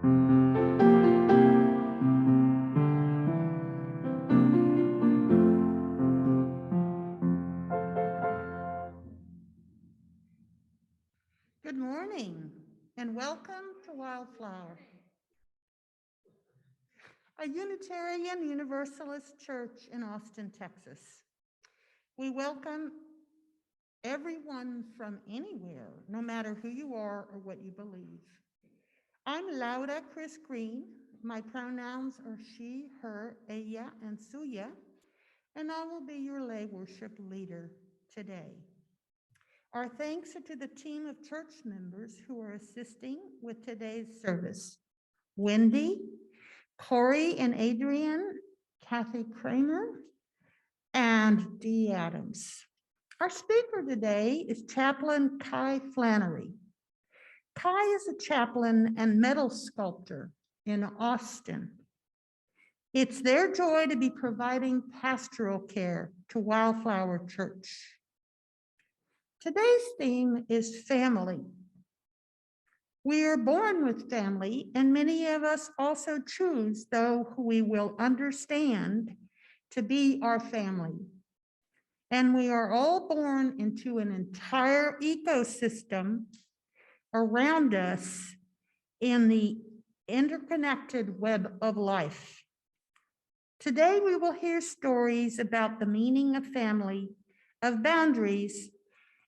Good morning and welcome to Wildflower, a Unitarian Universalist church in Austin, Texas. We welcome everyone from anywhere, no matter who you are or what you believe. I'm Laura Chris Green. My pronouns are she, her, ella, and suya, and I will be your lay worship leader today. Our thanks are to the team of church members who are assisting with today's service. Wendy, Corey and Adrian, Kathy Kramer, and Dee Adams. Our speaker today is Chaplain Kai Flannery. Kai is a chaplain and metal sculptor in Austin. It's their joy to be providing pastoral care to Wildflower Church. Today's theme is family. We are born with family, and many of us also choose those who we will understand to be our family. And we are all born into an entire ecosystem around us in the interconnected web of life. Today, we will hear stories about the meaning of family, of boundaries,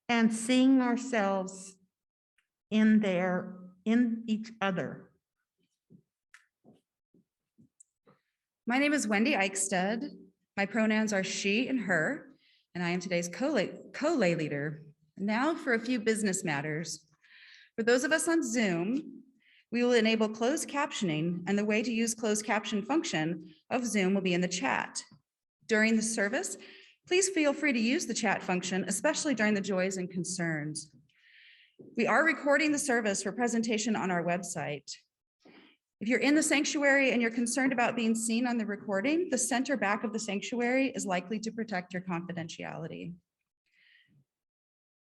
and seeing ourselves in each other. My name is Wendy Eickstaedt. My pronouns are she and her, and I am today's co-lay leader. Now for a few business matters. For those of us on Zoom, we will enable closed captioning, and the way to use closed caption function of Zoom will be in the chat. During the service, please feel free to use the chat function, especially during the joys and concerns. We are recording the service for presentation on our website. If you're in the sanctuary and you're concerned about being seen on the recording, the center back of the sanctuary is likely to protect your confidentiality.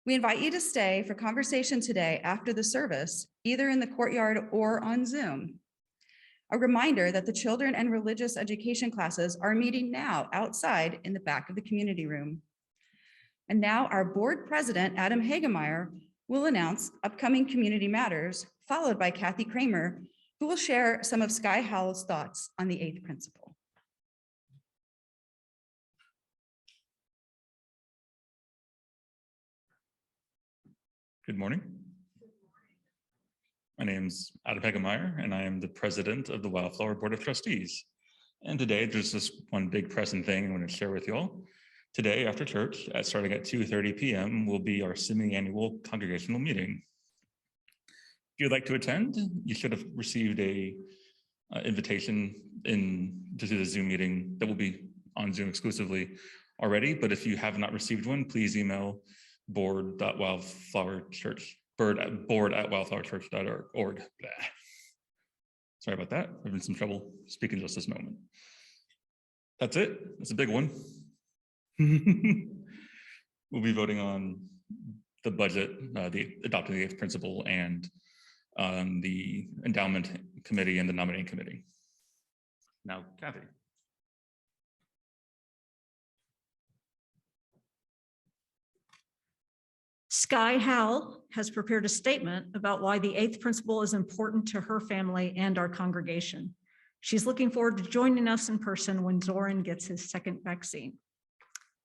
We invite you to stay for conversation today after the service, either in the courtyard or on Zoom. A reminder that the children and religious education classes are meeting now outside in the back of the community room. And now our board president, Adam Hagemeyer, will announce upcoming community matters, followed by Kathy Kramer, who will share some of Sky Howell's thoughts on the 8th principle. Good morning. My name's Adam Hagemeyer, and I am the president of the Wildflower Board of Trustees. And today, there's this one big pressing thing I want to share with you all. Today, after church, starting at 2:30 p.m., will be our semi-annual congregational meeting. If you'd like to attend, you should have received a invitation to do the Zoom meeting that will be on Zoom exclusively already. But if you have not received one, please email board@wildflowerchurch.org. Sorry about that. I'm having some trouble speaking just this moment. That's it. It's a big one. We'll be voting on the budget, adopting the 8th principle, and the endowment committee and the nominating committee. Now, Kathy. Sky Howell has prepared a statement about why the 8th principle is important to her family and our congregation. She's looking forward to joining us in person when Zoran gets his second vaccine.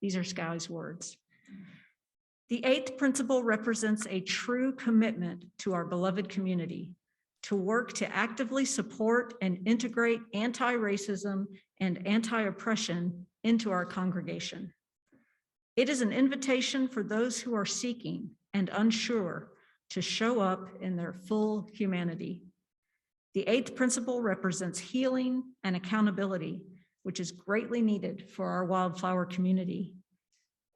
These are Sky's words. The 8th principle represents a true commitment to our beloved community to work to actively support and integrate anti-racism and anti-oppression into our congregation. It is an invitation for those who are seeking and unsure to show up in their full humanity. The 8th principle represents healing and accountability, which is greatly needed for our Wildflower community.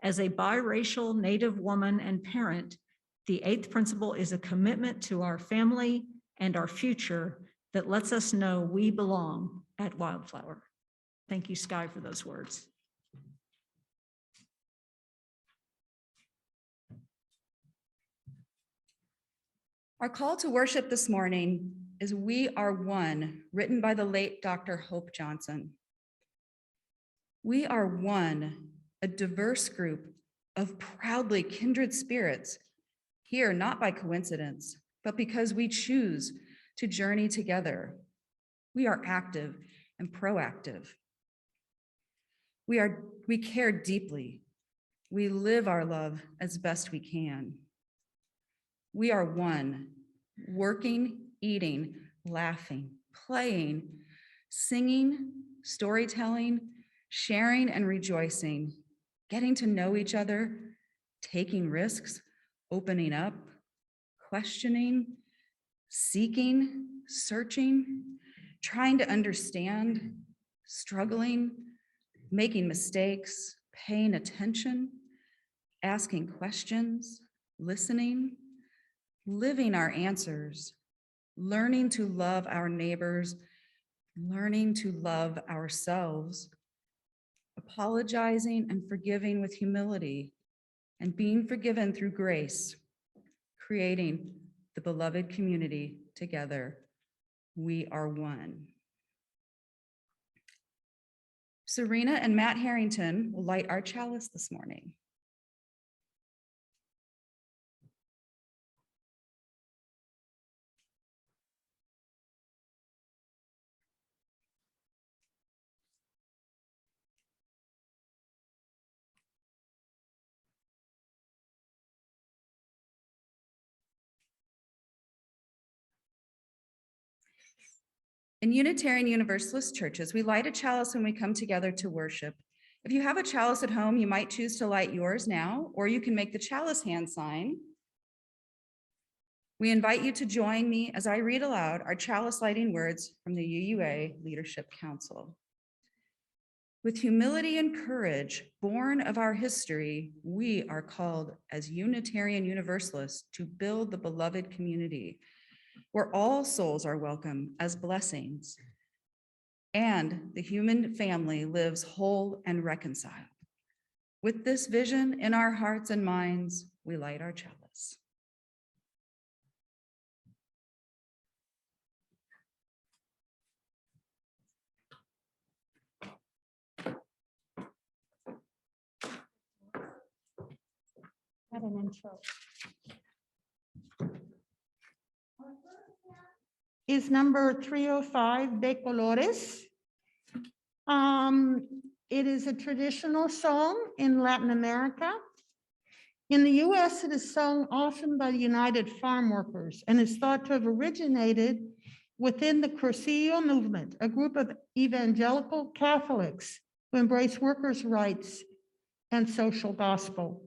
As a biracial Native woman and parent, the 8th principle is a commitment to our family and our future that lets us know we belong at Wildflower. Thank you, Sky, for those words. Our call to worship this morning is We Are One, written by the late Dr. Hope Johnson. We are one, a diverse group of proudly kindred spirits, here not by coincidence, but because we choose to journey together. We are active and proactive. We care deeply. We live our love as best we can. We are one, working, eating, laughing, playing, singing, storytelling, sharing and rejoicing, getting to know each other, taking risks, opening up, questioning, seeking, searching, trying to understand, struggling, making mistakes, paying attention, asking questions, listening, living our answers, learning to love our neighbors, learning to love ourselves, apologizing and forgiving with humility, and being forgiven through grace, creating the beloved community together. We are one. Serena and Matt Harrington will light our chalice this morning. In Unitarian Universalist churches, we light a chalice when we come together to worship. If you have a chalice at home, you might choose to light yours now, or you can make the chalice hand sign. We invite you to join me as I read aloud our chalice lighting words from the UUA Leadership Council. With humility and courage, born of our history, we are called as Unitarian Universalists to build the beloved community, where all souls are welcome as blessings, and the human family lives whole and reconciled. With this vision in our hearts and minds, we light our chalice. Had an intro. Is number 305, De Colores. It is a traditional song in Latin America. In the US, it is sung often by the United Farm Workers and is thought to have originated within the Cursillo movement, a group of evangelical Catholics who embrace workers' rights and social gospel.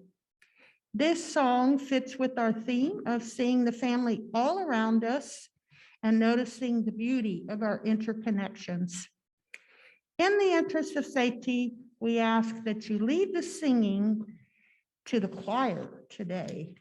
This song fits with our theme of seeing the family all around us and noticing the beauty of our interconnections. In the interest of safety, we ask that you leave the singing to the choir today.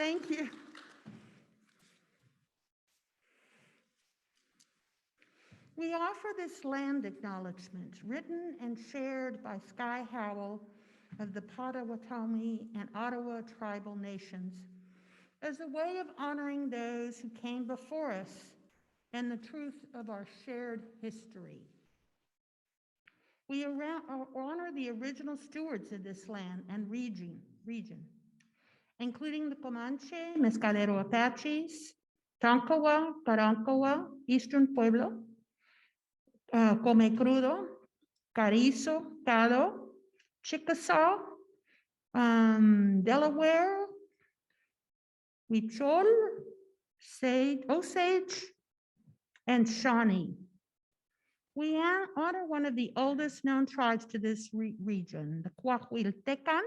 Thank you. We offer this land acknowledgement, written and shared by Sky Howell of the Potawatomi and Ottawa tribal nations, as a way of honoring those who came before us and the truth of our shared history. We honor the original stewards of this land and region, including the Comanche, Mescalero Apaches, Tonkawa, Karankawa, Eastern Pueblo, Come Crudo, Carrizo, Caddo, Chickasaw, Delaware, Huichol, Osage, and Shawnee. We honor one of the oldest known tribes to this region, the Coahuiltecan.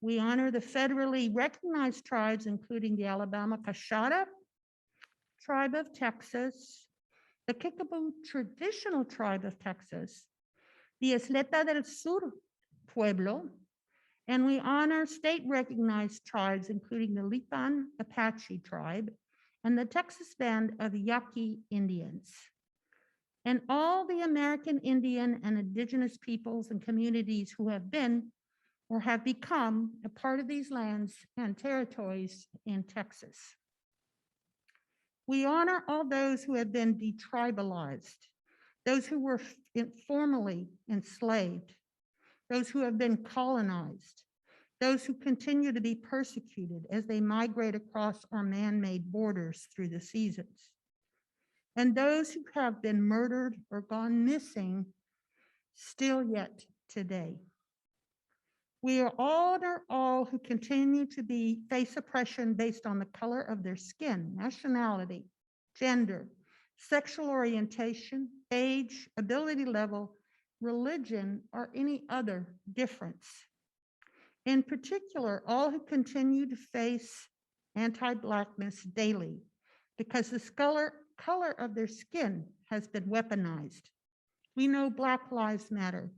We honor the federally recognized tribes, including the Alabama Cachada tribe of Texas, the Kickapoo traditional tribe of Texas, the Isleta del Sur Pueblo, and we honor state-recognized tribes, including the Lipan Apache tribe and the Texas Band of Yaqui Indians, and all the American Indian and indigenous peoples and communities who have been or have become a part of these lands and territories in Texas. We honor all those who have been detribalized, those who were informally enslaved, those who have been colonized, those who continue to be persecuted as they migrate across our man-made borders through the seasons, and those who have been murdered or gone missing still yet today. We honor all who continue to face oppression based on the color of their skin, nationality, gender, sexual orientation, age, ability level, religion, or any other difference. In particular, all who continue to face anti-Blackness daily because the color of their skin has been weaponized. We know Black lives matter.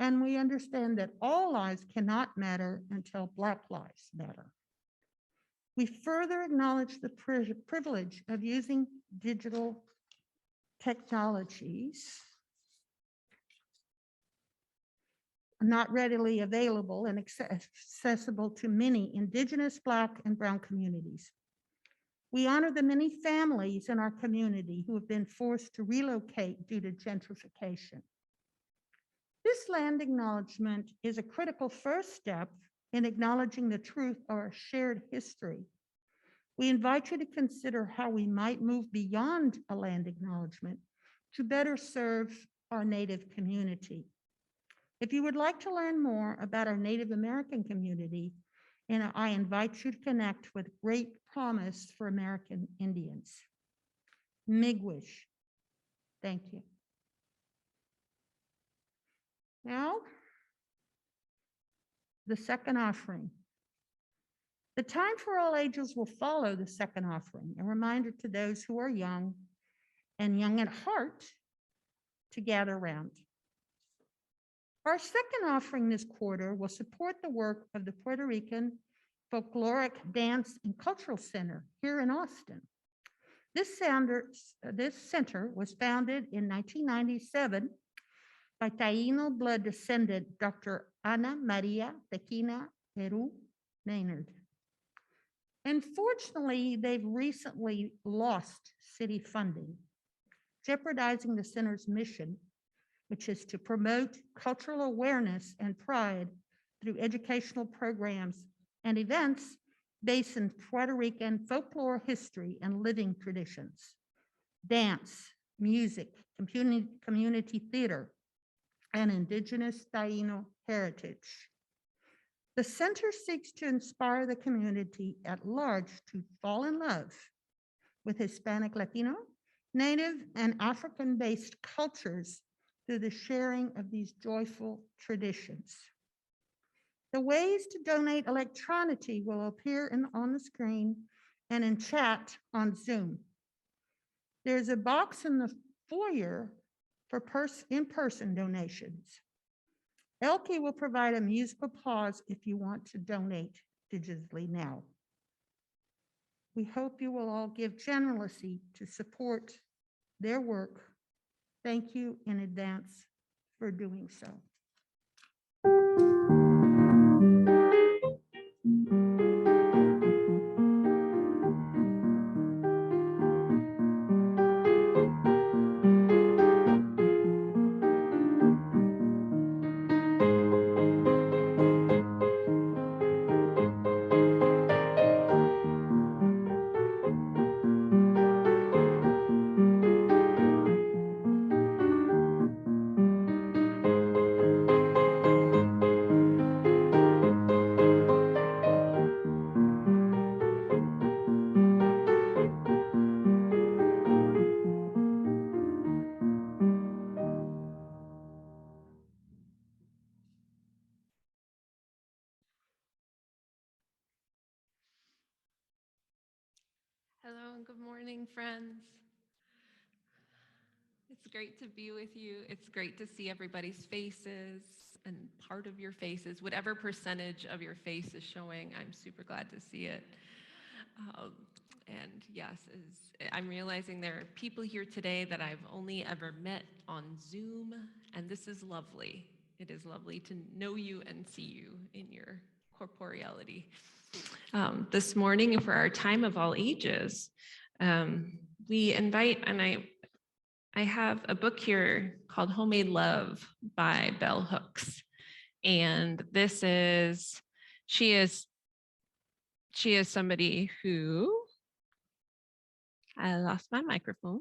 And we understand that all lives cannot matter until Black lives matter. We further acknowledge the privilege of using digital technologies not readily available and accessible to many Indigenous, Black, and Brown communities. We honor the many families in our community who have been forced to relocate due to gentrification. This land acknowledgement is a critical first step in acknowledging the truth of our shared history. We invite you to consider how we might move beyond a land acknowledgement to better serve our Native community. If you would like to learn more about our Native American community, and I invite you to connect with Great Promise for American Indians. Miigwech. Thank you. Now, the second offering. The time for all ages will follow the second offering, a reminder to those who are young and young at heart to gather around. Our second offering this quarter will support the work of the Puerto Rican Folkloric Dance and Cultural Center here in Austin. This center was founded in 1997 by Taino blood descendant Dr. Ana Maria Tequina Peru Maynard. Unfortunately, they've recently lost city funding, jeopardizing the center's mission, which is to promote cultural awareness and pride through educational programs and events based in Puerto Rican folklore history and living traditions, dance, music, community theater, and Indigenous Taino heritage. The center seeks to inspire the community at large to fall in love with Hispanic, Latino, Native, and African-based cultures through the sharing of these joyful traditions. The ways to donate electronically will appear on the screen and in chat on Zoom. There's a box in the foyer for in-person donations. Elke will provide a musical pause if you want to donate digitally now. We hope you will all give generously to support their work. Thank you in advance for doing so. Hello and good morning, friends. It's great to be with you. It's great to see everybody's faces and part of your faces, whatever percentage of your face is showing. I'm super glad to see it. And yes, I'm realizing there are people here today that I've only ever met on Zoom, and this is lovely. It is lovely to know you and see you in your corporeality. This morning, for our time of all ages, we invite, and I have a book here called Homemade Love by Bell Hooks. And this is, she is somebody who, I lost my microphone,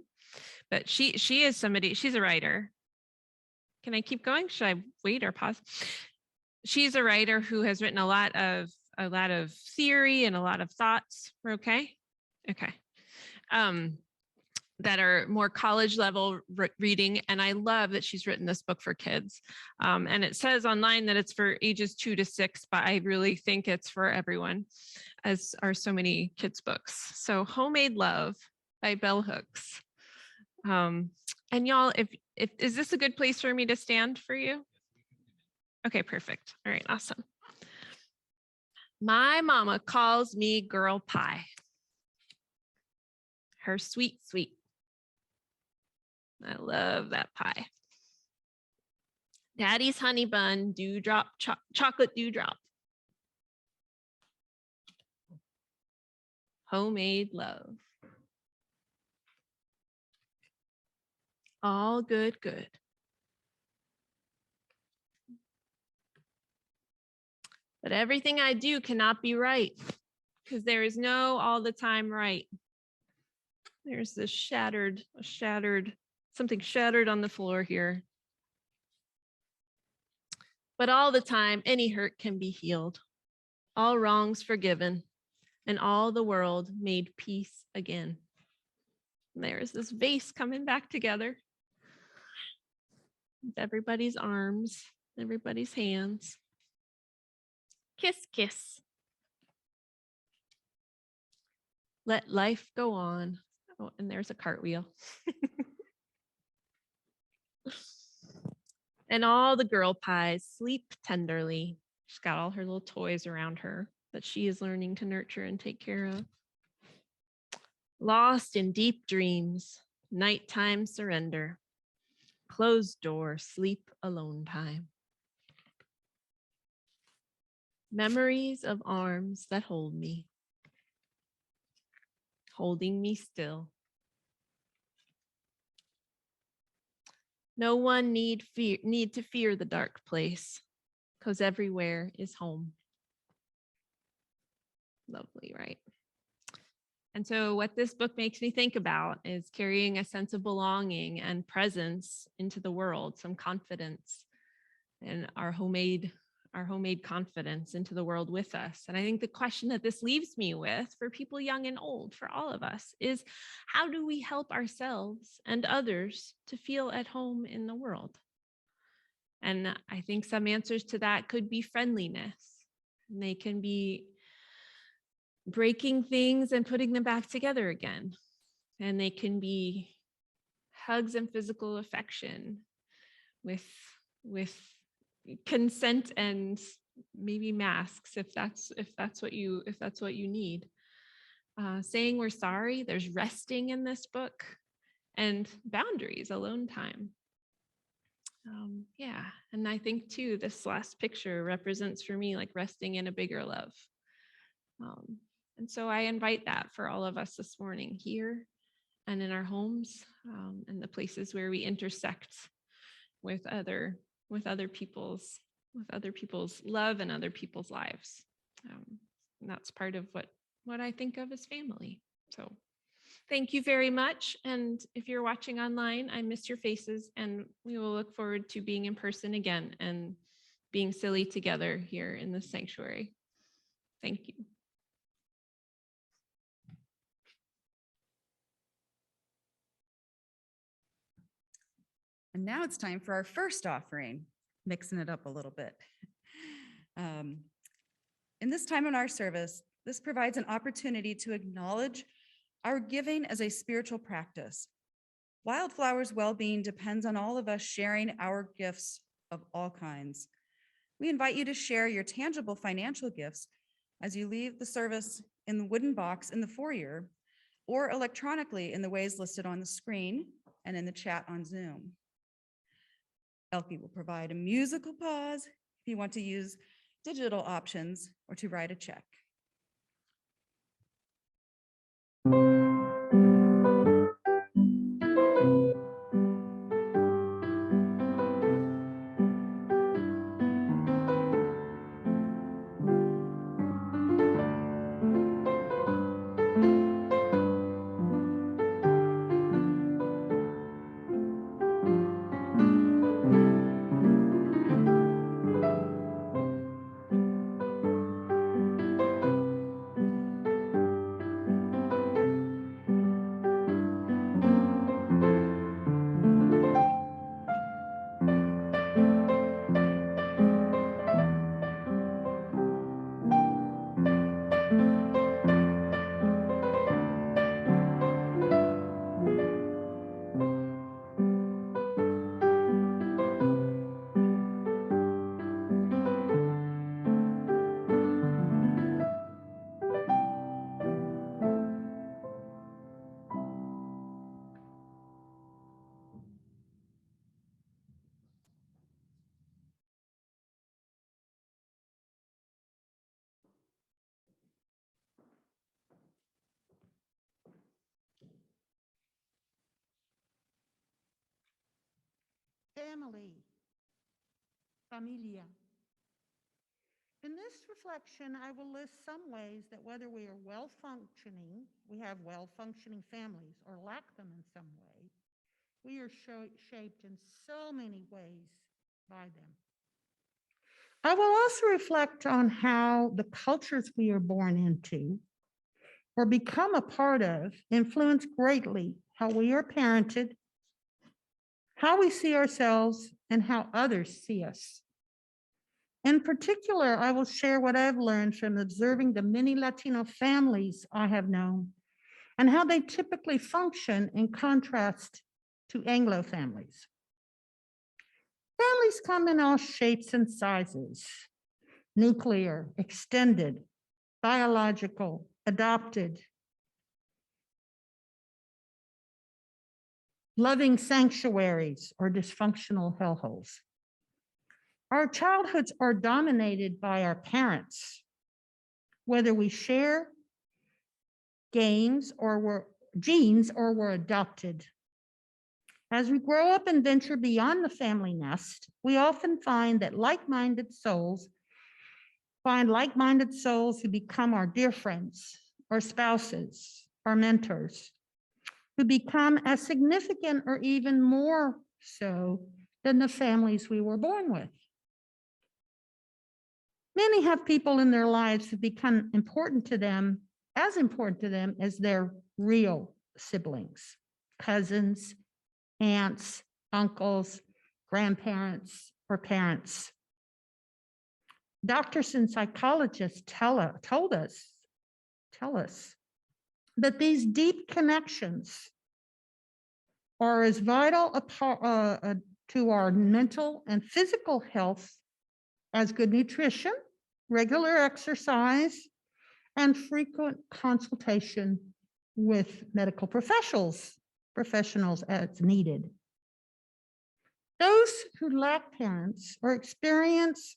but she is somebody, she's a writer. Can I keep going? Should I wait or pause? She's a writer who has written a lot of theory and a lot of thoughts. We're okay? Okay. That are more college level reading. And I love that she's written this book for kids. And it says online that it's for ages 2 to 6, but I really think it's for everyone, as are so many kids' books. So Homemade Love by Bell Hooks. And y'all, if is this a good place for me to stand for you? Okay, perfect. All right, awesome. My mama calls me girl pie. Her sweet, sweet. I love that pie. Daddy's honey bun, dewdrop, chocolate dewdrop. Homemade love. All good, good. But everything I do cannot be right, because there is no all the time right. There's this something shattered on the floor here. But all the time, any hurt can be healed, all wrongs forgiven, and all the world made peace again. And there's this vase coming back together with everybody's arms, everybody's hands. Kiss, kiss. Let life go on. Oh, and there's a cartwheel. And all the girl pies sleep tenderly. She's got all her little toys around her that she is learning to nurture and take care of. Lost in deep dreams, nighttime surrender, closed door, sleep alone time. Memories of arms that hold me, holding me still. No one need to fear the dark place, because everywhere is home. Lovely, right? And so what this book makes me think about is carrying a sense of belonging and presence into the world, some confidence, and our homemade confidence into the world with us. And I think the question that this leaves me with for people young and old, for all of us, is how do we help ourselves and others to feel at home in the world? And I think some answers to that could be friendliness. And they can be breaking things and putting them back together again. And they can be hugs and physical affection with consent and maybe masks if that's what you need. saying we're sorry. There's resting in this book and boundaries, alone time. Yeah, and I think too, this last picture represents for me like resting in a bigger love. And so I invite that for all of us this morning here and in our homes, and the places where we intersect with other people's love and other people's lives. And that's part of what I think of as family. So thank you very much. And if you're watching online, I miss your faces, and we will look forward to being in person again and being silly together here in the sanctuary. Thank you. And now it's time for our first offering, mixing it up a little bit. In this time in our service, this provides an opportunity to acknowledge our giving as a spiritual practice. Wildflower's well-being depends on all of us sharing our gifts of all kinds. We invite you to share your tangible financial gifts as you leave the service in the wooden box in the foyer, or electronically in the ways listed on the screen and in the chat on Zoom. Elke will provide a musical pause if you want to use digital options or to write a check. Family, familia. In this reflection, I will list some ways that whether we are well-functioning, we have well-functioning families, or lack them in some way, we are shaped in so many ways by them. I will also reflect on how the cultures we are born into or become a part of influence greatly how we are parented, how we see ourselves, and how others see us. In particular, I will share what I've learned from observing the many Latino families I have known and how they typically function in contrast to Anglo families. Families come in all shapes and sizes: nuclear, extended, biological, adopted, loving sanctuaries, or dysfunctional hellholes. Our childhoods are dominated by our parents, whether we share genes or were adopted. As we grow up and venture beyond the family nest, we often find like-minded souls who become our dear friends, our spouses, our mentors, who become as significant or even more so than the families we were born with. Many have people in their lives who become important to them as their real siblings, cousins, aunts, uncles, grandparents, or parents. Doctors and psychologists tell us that these deep connections are as vital to our mental and physical health as good nutrition, regular exercise, and frequent consultation with medical professionals as needed. Those who lack parents or experience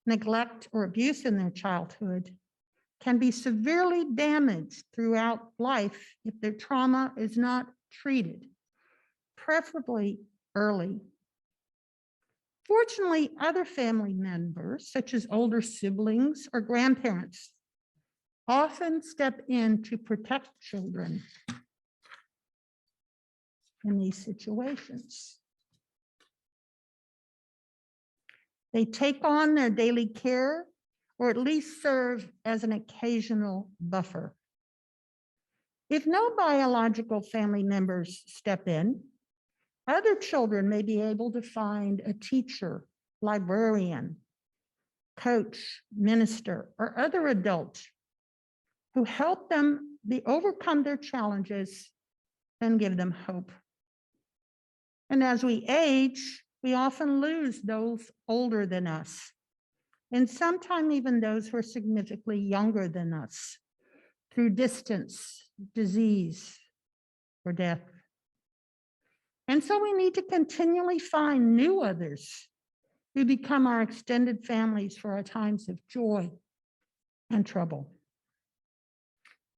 neglect or abuse in their childhood can be severely damaged throughout life if their trauma is not treated, preferably early. Fortunately, other family members, such as older siblings or grandparents, often step in to protect children in these situations. They take on their daily care or at least serve as an occasional buffer. If no biological family members step in, other children may be able to find a teacher, librarian, coach, minister, or other adult who help them overcome their challenges and give them hope. And as we age, we often lose those older than us, and sometimes even those who are significantly younger than us through distance, disease, or death. And so we need to continually find new others who become our extended families for our times of joy and trouble.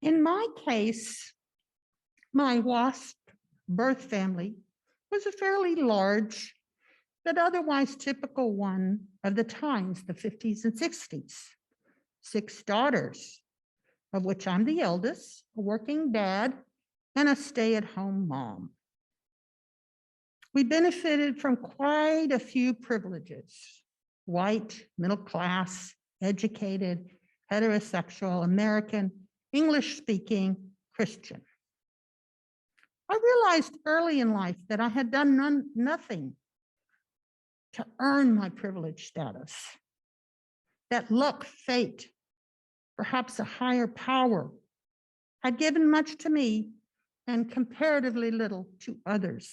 In my case, my WASP birth family was a fairly large, but otherwise typical one of the times, the 50s and 60s. 6 daughters, of which I'm the eldest, a working dad, and a stay-at-home mom. We benefited from quite a few privileges: white, middle class, educated, heterosexual, American, English-speaking, Christian. I realized early in life that I had done nothing to earn my privileged status, that luck, fate, perhaps a higher power, had given much to me and comparatively little to others.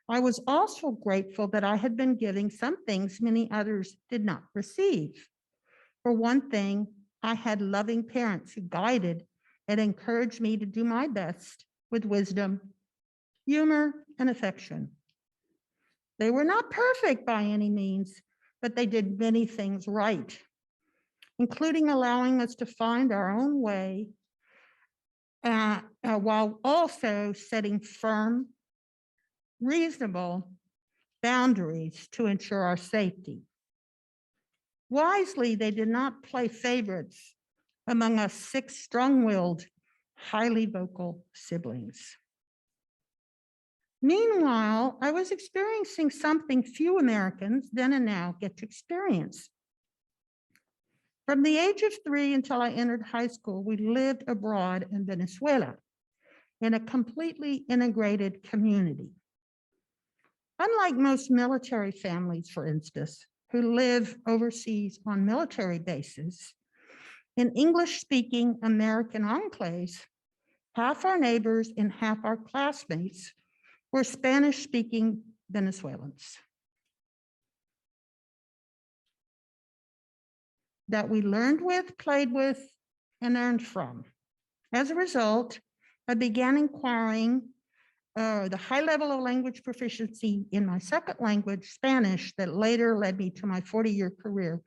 I was also grateful that I had been giving some things many others did not receive. For one thing, I had loving parents who guided and encouraged me to do my best with wisdom, humor, and affection. They were not perfect by any means, but they did many things right, including allowing us to find our own way while also setting firm, reasonable boundaries to ensure our safety. Wisely, they did not play favorites among us 6 strong-willed, highly vocal siblings. Meanwhile, I was experiencing something few Americans then and now get to experience. From the age of 3 until I entered high school, we lived abroad in Venezuela in a completely integrated community. Unlike most military families, for instance, who live overseas on military bases, in English-speaking American enclaves, half our neighbors and half our classmates were Spanish-speaking Venezuelans that we learned with, played with, and learned from. As a result, I began inquiring the high level of language proficiency in my second language, Spanish, that later led me to my 40-year career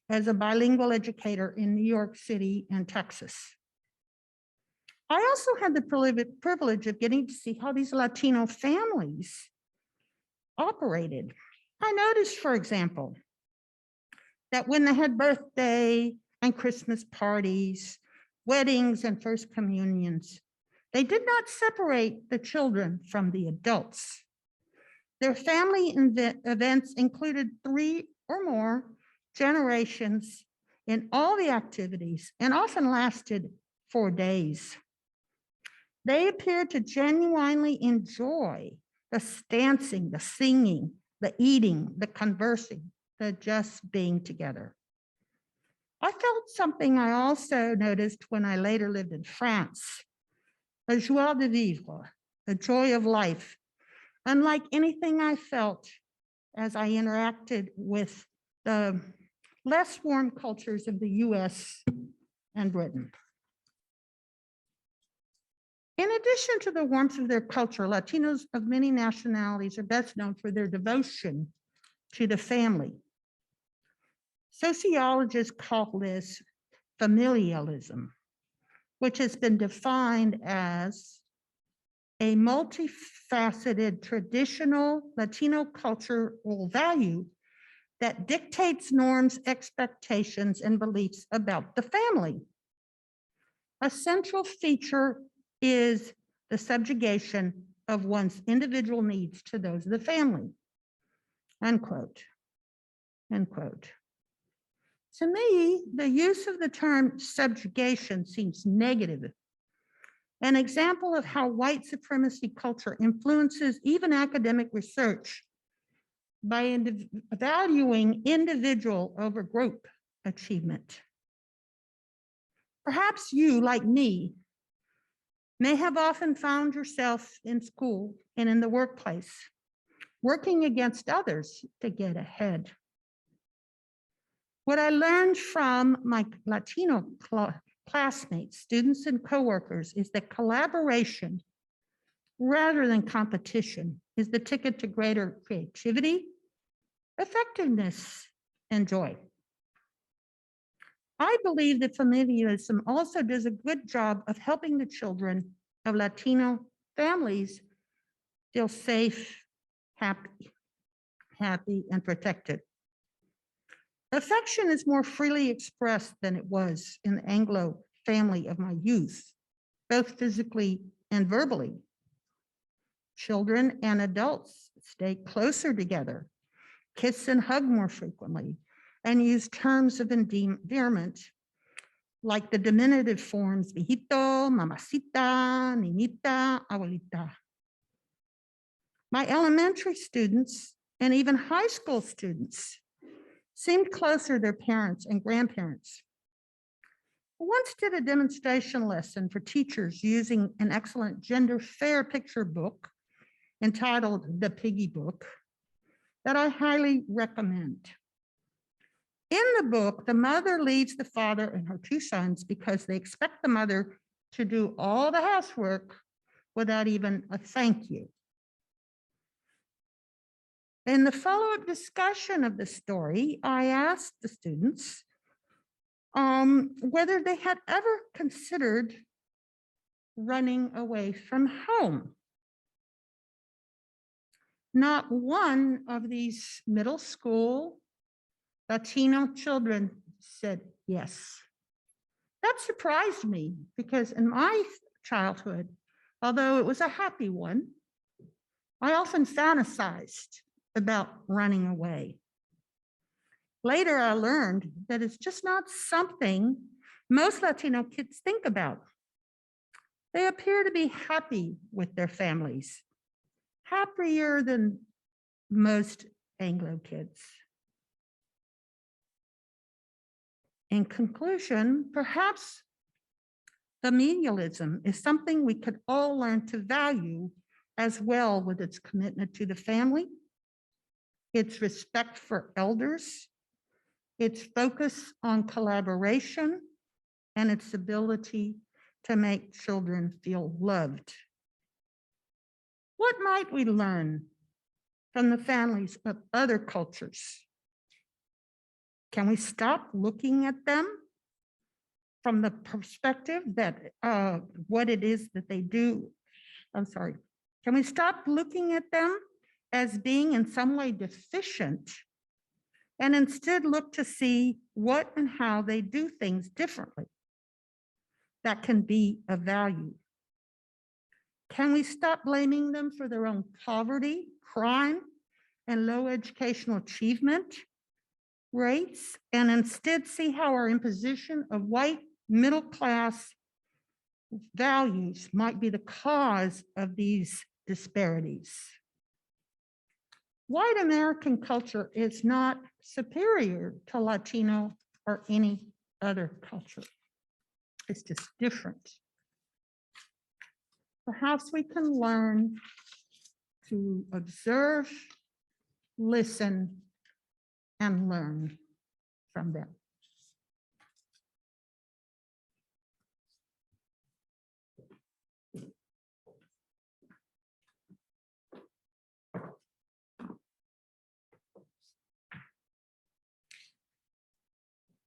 as a bilingual educator in New York City and Texas. I also had the privilege of getting to see how these Latino families operated. I noticed, for example, that when they had birthday and Christmas parties, weddings and first communions, they did not separate the children from the adults. Their family events included 3 or more generations in all the activities and often lasted 4 days. They appeared to genuinely enjoy the dancing, the singing, the eating, the conversing, the just being together. I felt something I also noticed when I later lived in France, a joie de vivre, a joy of life, unlike anything I felt as I interacted with the less warm cultures of the US and Britain. In addition to the warmth of their culture, Latinos of many nationalities are best known for their devotion to the family. Sociologists call this familialism, which has been defined as a multifaceted traditional Latino cultural value that dictates norms, expectations, and beliefs about the family. A central feature is the subjugation of one's individual needs to those of the family. Unquote. End quote. To me, the use of the term subjugation seems negative, an example of how white supremacy culture influences even academic research by valuing individual over group achievement. Perhaps you, like me, may have often found yourself in school and in the workplace, working against others to get ahead. What I learned from my Latino classmates, students, and coworkers is that collaboration, rather than competition, is the ticket to greater creativity, effectiveness, and joy. I believe that familialism also does a good job of helping the children of Latino families feel safe, happy, and protected. Affection is more freely expressed than it was in the Anglo family of my youth, both physically and verbally. Children and adults stay closer together, kiss and hug more frequently, and use terms of endearment like the diminutive forms viejito, mamacita, niñita, abuelita. My elementary students and even high school students seemed closer to their parents and grandparents. I once did a demonstration lesson for teachers using an excellent gender fair picture book entitled The Piggy Book that I highly recommend. In the book, the mother leads the father and her two sons because they expect the mother to do all the housework without even a thank you. In the follow-up discussion of the story, I asked the students whether they had ever considered running away from home. Not one of these middle school Latino children said yes. That surprised me because in my childhood, although it was a happy one, I often fantasized about running away. Later, I learned that it's just not something most Latino kids think about. They appear to be happy with their families, happier than most Anglo kids. In conclusion, perhaps familialism is something we could all learn to value as well, with its commitment to the family, its respect for elders, its focus on collaboration, and its ability to make children feel loved. What might we learn from the families of other cultures? Can we stop looking at them from the perspective that what it is that they do? Can we stop looking at them as being in some way deficient and instead look to see what and how they do things differently that can be of value? Can we stop blaming them for their own poverty, crime, and low educational achievement rates, and instead see how our imposition of white middle class values might be the cause of these disparities? White American culture is not superior to Latino or any other culture. It's just different. Perhaps we can learn to observe, listen, and learn from them.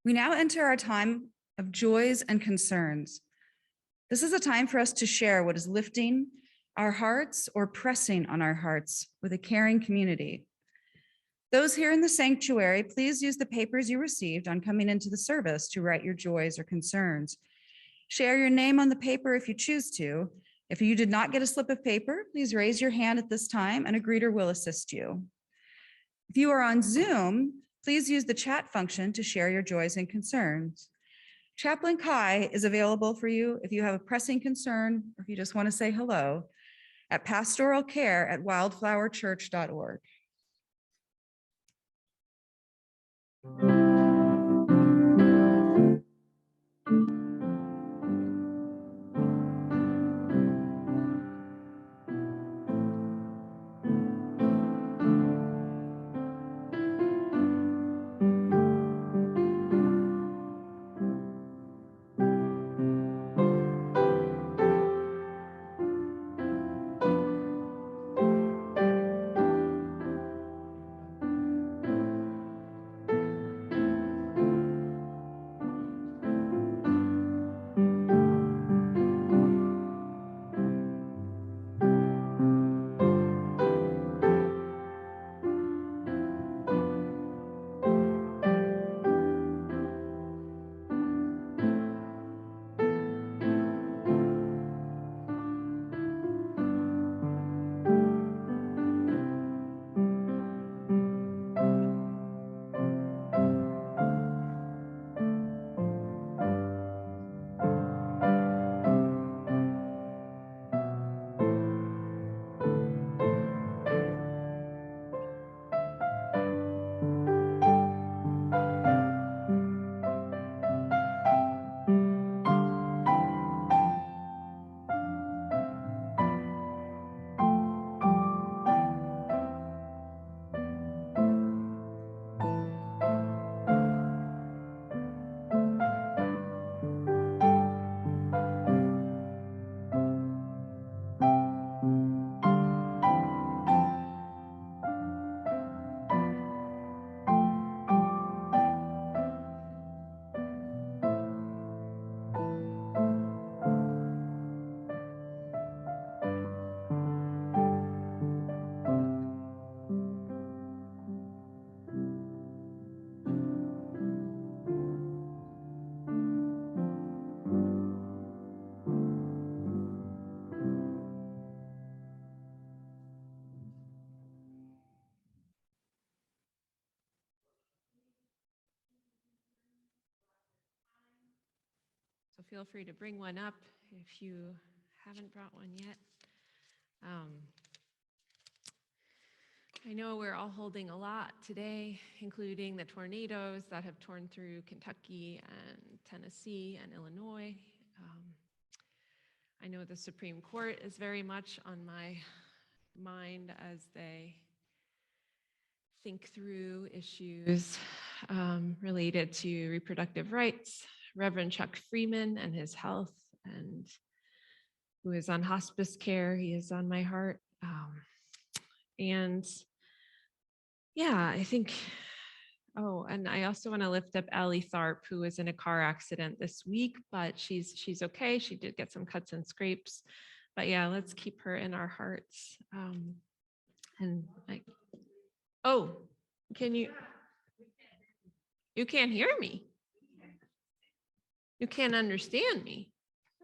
We now enter our time of joys and concerns. This is a time for us to share what is lifting our hearts or pressing on our hearts with a caring community. Those here in the sanctuary, please use the papers you received on coming into the service to write your joys or concerns. Share your name on the paper if you choose to. If you did not get a slip of paper, please raise your hand at this time and a greeter will assist you. If you are on Zoom, please use the chat function to share your joys and concerns. Chaplain Kai is available for you if you have a pressing concern or if you just want to say hello at pastoralcare@wildflowerchurch.org. So feel free to bring one up if you haven't brought one yet. I know we're all holding a lot today, including the tornadoes that have torn through Kentucky and Tennessee and Illinois. I know the Supreme Court is very much on my mind as they think through issues related to reproductive rights. Reverend Chuck Freeman and his health, and who is on hospice care, he is on my heart. And yeah, I think, oh, and I also want to lift up Allie Tharp, who was in a car accident this week, but she's okay. She did get some cuts and scrapes, but yeah, let's keep her in our hearts. And like, oh, you can't hear me? You can't understand me?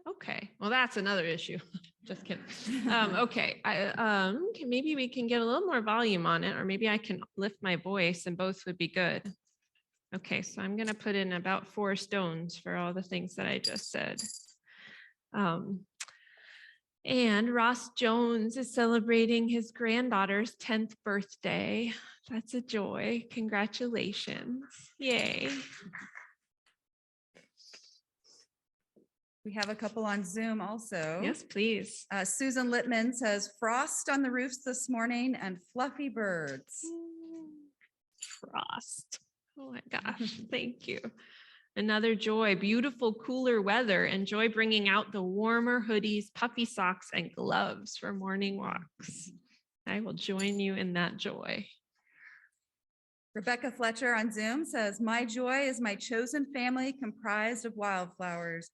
Okay, well, that's another issue. Just kidding. Okay, maybe we can get a little more volume on it, or maybe I can lift my voice and both would be good. Okay, so I'm gonna put in about 4 stones for all the things that I just said. And Ross Jones is celebrating his granddaughter's 10th birthday. That's a joy. Congratulations. Yay. We have a couple on Zoom also. Yes, please. Susan Littman says, frost on the roofs this morning and fluffy birds. Frost. Oh my gosh, thank you. Another joy, beautiful, cooler weather. Enjoy bringing out the warmer hoodies, puffy socks, and gloves for morning walks. I will join you in that joy. Rebecca Fletcher on Zoom says, "My joy is my chosen family comprised of wildflowers.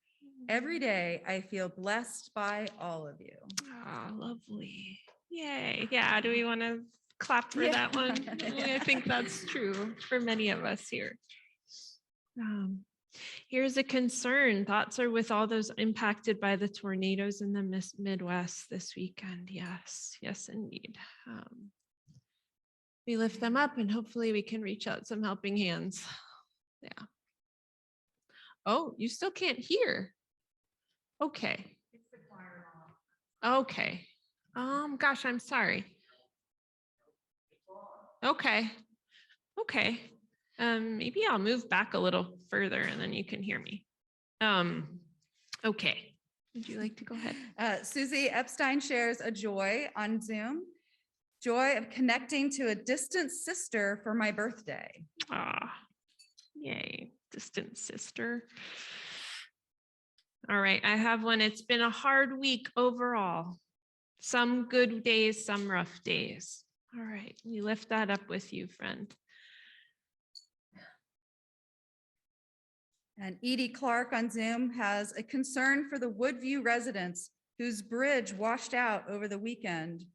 Every day I feel blessed by all of you." Ah, lovely. Yay. Yeah. Do we want to clap for Yeah. that one? I think that's true for many of us here. Here's a concern. Thoughts are with all those impacted by the tornadoes in the Midwest this weekend. Yes, yes, indeed. We lift them up and hopefully we can reach out some helping hands. Yeah. Oh, you still can't hear. Okay. Okay. Gosh, I'm sorry. Okay. Okay. Maybe I'll move back a little further and then you can hear me. Okay. Would you like to go ahead? Susie Epstein shares a joy on Zoom. Joy of connecting to a distant sister for my birthday. Ah, yay, distant sister. All right, I have one. It's been a hard week overall. Some good days, some rough days. All right, we lift that up with you, friend. And Edie Clark on Zoom has a concern for the Woodview residents whose bridge washed out over the weekend,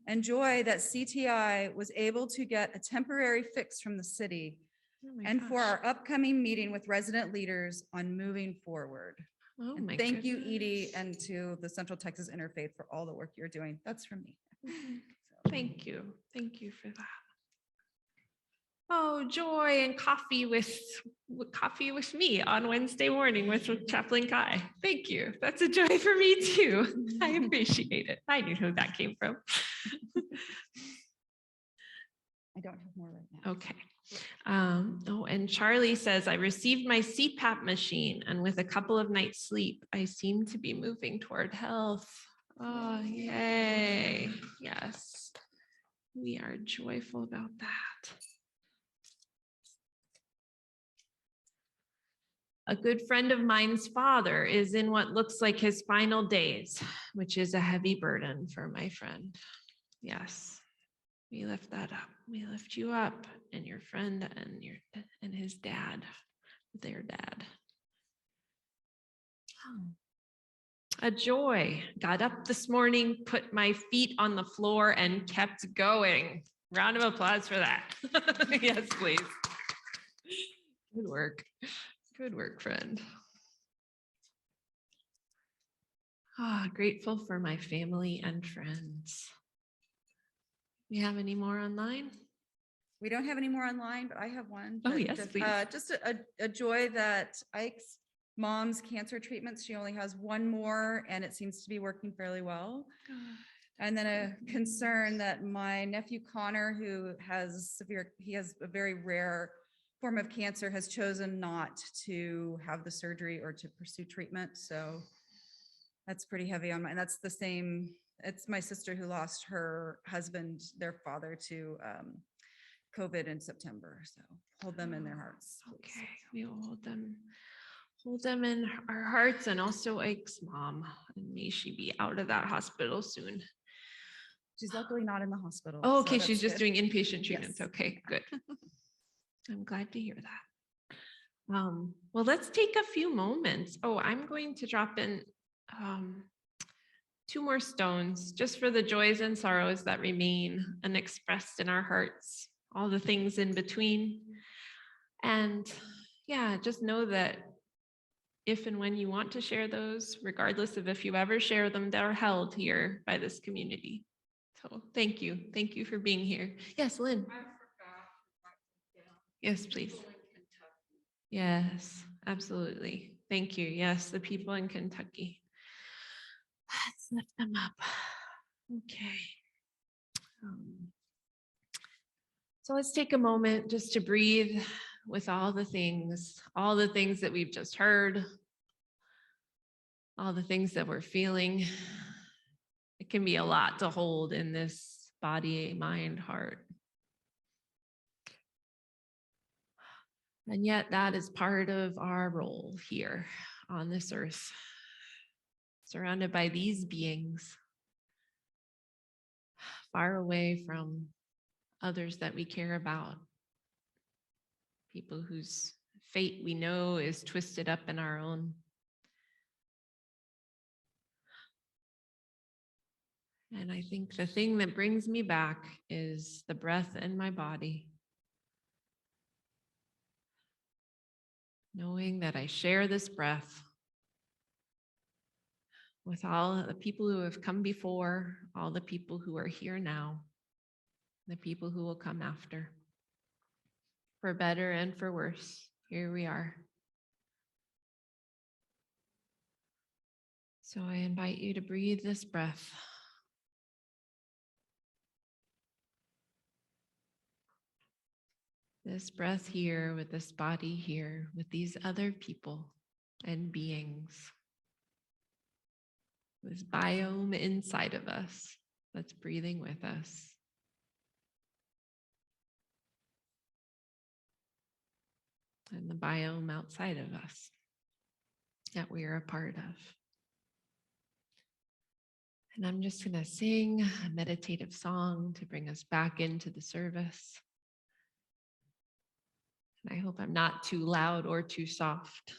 and joy that CTI was able to get a temporary fix from the city, Oh my and for gosh. our upcoming meeting with resident leaders on moving forward. Oh And my thank you, goodness. Edie, and to the Central Texas Interfaith for all the work you're doing. That's from me. Thank you. Thank you for that. Oh, joy and coffee with me on Wednesday morning with Chaplain Kai. Thank you. That's a joy for me too. I appreciate it. I knew who that came from. I don't have more right now. Okay. Oh, and Charlie says, I received my CPAP machine, and with a couple of nights sleep, I seem to be moving toward health. Oh, yay. Yes. We are joyful about that. A good friend of mine's father is in what looks like his final days, which is a heavy burden for my friend. Yes. We lift that up. We lift you up and your friend and his dad, their dad. A joy. Got up this morning, put my feet on the floor and kept going. Round of applause for that. Yes, please. Good work. Good work, friend. Grateful for my family and friends. We have any more online? We don't have any more online, but I have one. Oh, yes, please. Just a joy that Ike's mom's cancer treatments, she only has one more and it seems to be working fairly well. And then a concern that my nephew Connor, who has he has a very rare form of cancer, has chosen not to have the surgery or to pursue treatment. So that's pretty heavy on my, and that's the same, it's my sister who lost her husband, their father, to COVID in September. So hold them in their hearts. Okay, we will hold them in our hearts, and also Ike's mom. And may she be out of that hospital soon. She's luckily not in the hospital. Oh, so okay, that's she's just good. doing inpatient treatments. Yes. Okay, good. I'm glad to hear that. Well, let's take a few moments. Oh, I'm going to drop in 2 more stones just for the joys and sorrows that remain unexpressed in our hearts, all the things in between. And yeah, just know that if and when you want to share those, regardless of if you ever share them, they're held here by this community. So thank you. Thank you for being here. Yes, Lynn. Yes, please. Yes, absolutely. Thank you. Yes, the people in Kentucky. Let's lift them up. Okay. So let's take a moment just to breathe with all the things that we've just heard, all the things that we're feeling. It can be a lot to hold in this body, mind, heart. And yet that is part of our role here on this earth, surrounded by these beings, far away from others that we care about, people whose fate we know is twisted up in our own. And I think the thing that brings me back is the breath in my body. Knowing that I share this breath with all the people who have come before, all the people who are here now, the people who will come after. For better and for worse, here we are. So I invite you to breathe this breath. This breath here, with this body here, with these other people and beings, this biome inside of us that's breathing with us. And the biome outside of us that we are a part of. And I'm just going to sing a meditative song to bring us back into the service. And I hope I'm not too loud or too soft.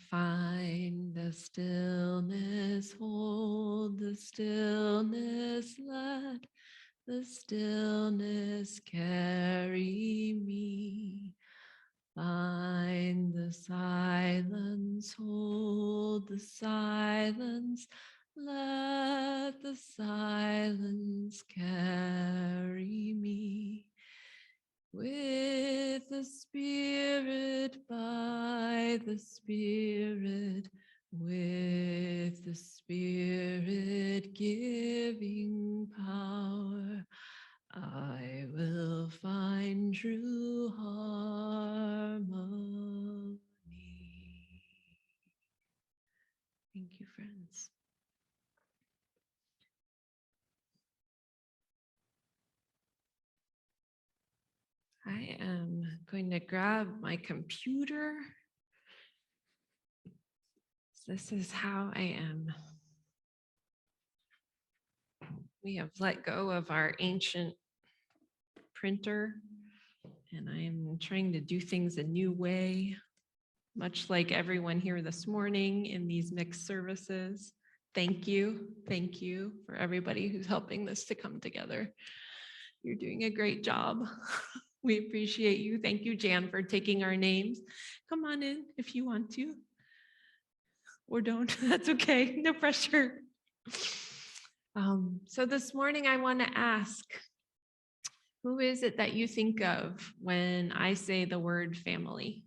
Find the stillness, hold the stillness, let the stillness carry me. Find the silence, hold the silence, let the silence carry me. With the Spirit, by the Spirit, with the Spirit giving power, I will find true harmony. Thank you, friends. I am going to grab my computer. This is how I am. We have let go of our ancient printer, and I am trying to do things a new way, much like everyone here this morning in these mixed services. Thank you for everybody who's helping this to come together. You're doing a great job. We appreciate you. Thank you, Jan, for taking our names. Come on in if you want to, or don't. That's okay. No pressure. So this morning, I want to ask, who is it that you think of when I say the word family?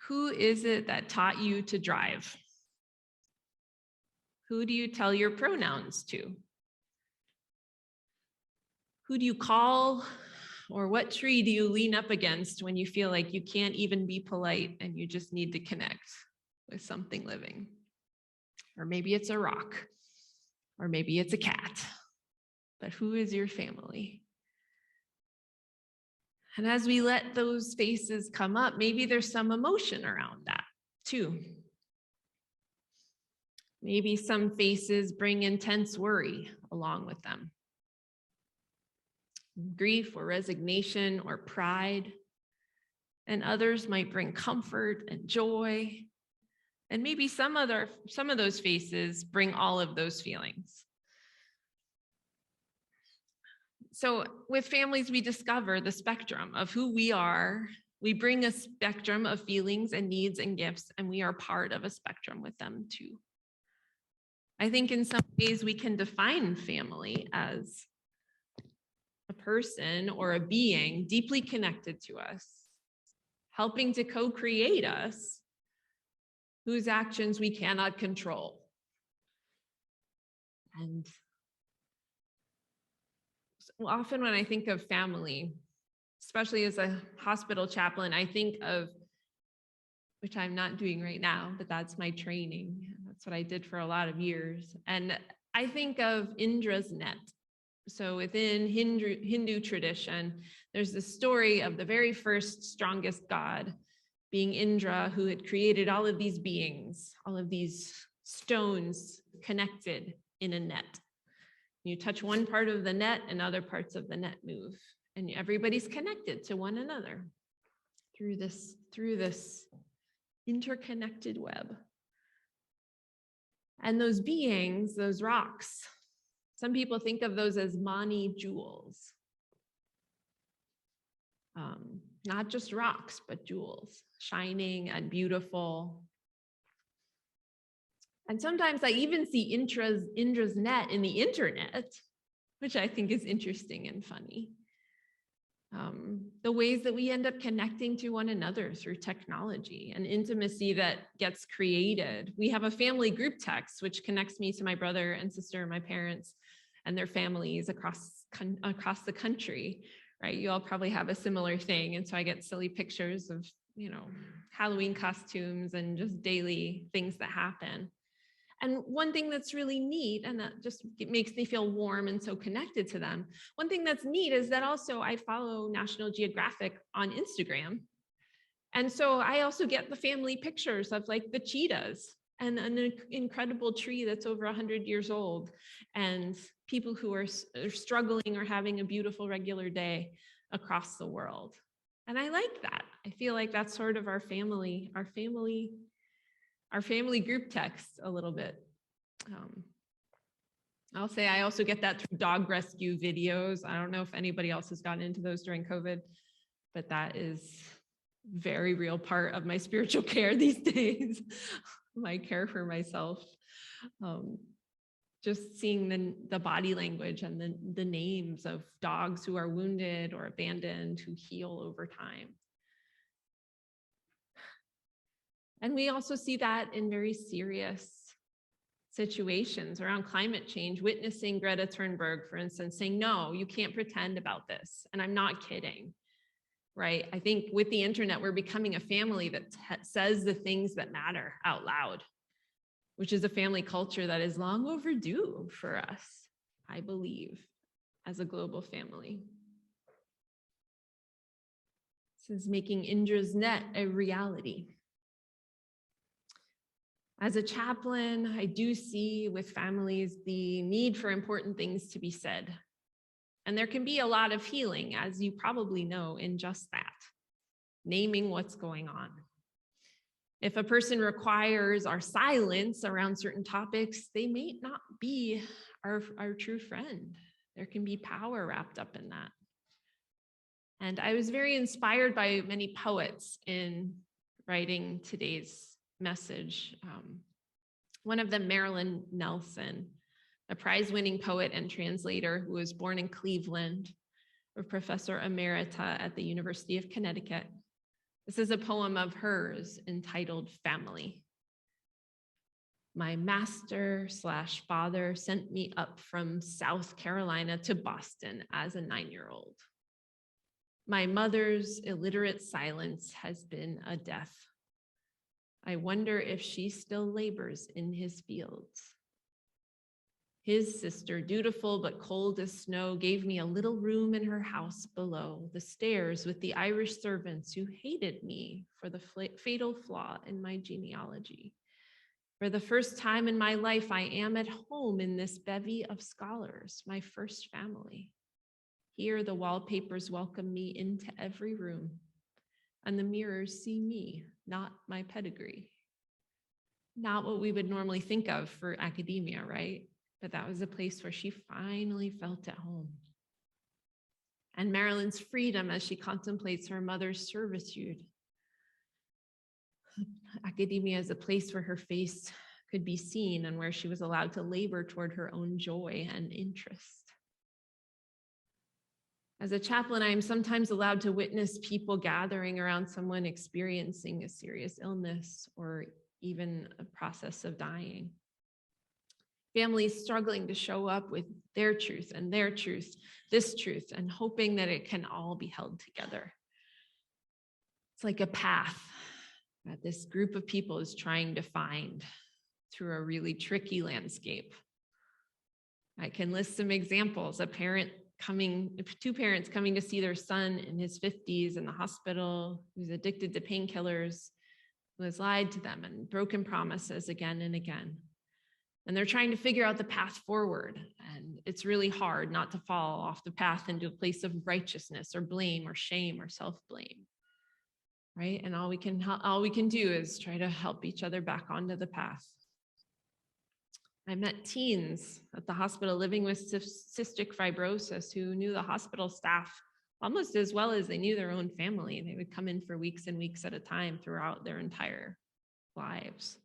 Who is it that taught you to drive? Who do you tell your pronouns to? Who do you call, or what tree do you lean up against when you feel like you can't even be polite and you just need to connect with something living? Or maybe it's a rock, or maybe it's a cat, but who is your family? And as we let those faces come up, maybe there's some emotion around that too. Maybe some faces bring intense worry along with them. Grief or resignation or pride, and others might bring comfort and joy, and maybe some of those faces bring all of those feelings. So with families, we discover the spectrum of who we are. We bring a spectrum of feelings and needs and gifts, and we are part of a spectrum with them too. I think in some ways we can define family as a person or a being deeply connected to us, helping to co-create us, whose actions we cannot control. And often when I think of family, especially as a hospital chaplain, I think of, which I'm not doing right now, but that's my training. That's what I did for a lot of years. And I think of Indra's net. So within Hindu tradition, there's the story of the very first strongest god being Indra, who had created all of these beings, all of these stones connected in a net. You touch one part of the net and other parts of the net move. And everybody's connected to one another through this interconnected web. And those beings, those rocks, some people think of those as Mani jewels. Not just rocks, but jewels, shining and beautiful. And sometimes I even see Indra's net in the internet, which I think is interesting and funny. The ways that we end up connecting to one another through technology and intimacy that gets created. We have a family group text, which connects me to my brother and sister, my parents, and their families across the country, right? You all probably have a similar thing. And so I get silly pictures of, Halloween costumes and just daily things that happen. And one thing that's really neat, and that just makes me feel warm and so connected to them. One thing that's neat is that also I follow National Geographic on Instagram. And so I also get the family pictures of like the cheetahs and an incredible tree that's over 100 years old and people who are struggling or having a beautiful regular day across the world. And I like that. I feel like that's sort of our family group text a little bit. I'll say I also get that through dog rescue videos. I don't know if anybody else has gotten into those during COVID, but that is a very real part of my spiritual care these days, my care for myself. Just seeing the body language and the names of dogs who are wounded or abandoned, who heal over time. And we also see that in very serious situations around climate change, witnessing Greta Thunberg, for instance, saying, no, you can't pretend about this. And I'm not kidding, right? I think with the internet, we're becoming a family that says the things that matter out loud, which is a family culture that is long overdue for us, I believe, as a global family. This is making Indra's net a reality. As a chaplain, I do see with families the need for important things to be said. And there can be a lot of healing, as you probably know, in just that, naming what's going on. If a person requires our silence around certain topics, they may not be our true friend. There can be power wrapped up in that. And I was very inspired by many poets in writing today's message. One of them, Marilyn Nelson, a prize-winning poet and translator who was born in Cleveland, a professor emerita at the University of Connecticut. This is a poem of hers entitled Family. My master/father sent me up from South Carolina to Boston as a 9-year-old. My mother's illiterate silence has been a death. I wonder if she still labors in his fields. His sister, dutiful but cold as snow, gave me a little room in her house below the stairs with the Irish servants who hated me for the fatal flaw in my genealogy. For the first time in my life, I am at home in this bevy of scholars, my first family. Here, the wallpapers welcome me into every room, and the mirrors see me, not my pedigree. Not what we would normally think of for academia, right? But that was a place where she finally felt at home. And Marilyn's freedom as she contemplates her mother's servitude. Academia is a place where her face could be seen and where she was allowed to labor toward her own joy and interest. As a chaplain, I am sometimes allowed to witness people gathering around someone experiencing a serious illness or even a process of dying. Families struggling to show up with their truth, this truth, and hoping that it can all be held together. It's like a path that this group of people is trying to find through a really tricky landscape. I can list some examples. Two parents coming to see their son in his 50s in the hospital, who's addicted to painkillers, who has lied to them and broken promises again and again. And they're trying to figure out the path forward. And it's really hard not to fall off the path into a place of righteousness or blame or shame or self-blame. Right? And all we can do is try to help each other back onto the path. I met teens at the hospital living with cystic fibrosis who knew the hospital staff almost as well as they knew their own family. They would come in for weeks and weeks at a time throughout their entire lives.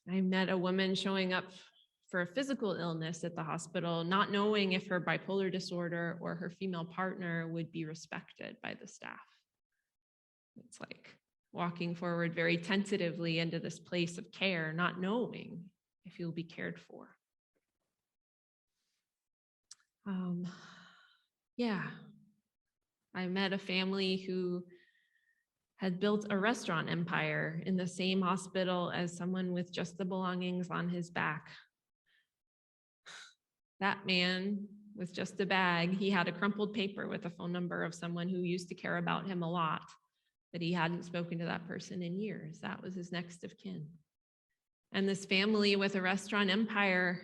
I met a woman showing up for a physical illness at the hospital, not knowing if her bipolar disorder or her female partner would be respected by the staff. It's like walking forward very tentatively into this place of care, not knowing if you'll be cared for. I met a family who had built a restaurant empire in the same hospital as someone with just the belongings on his back. That man with just a bag, he had a crumpled paper with a phone number of someone who used to care about him a lot, but he hadn't spoken to that person in years. That was his next of kin. And this family with a restaurant empire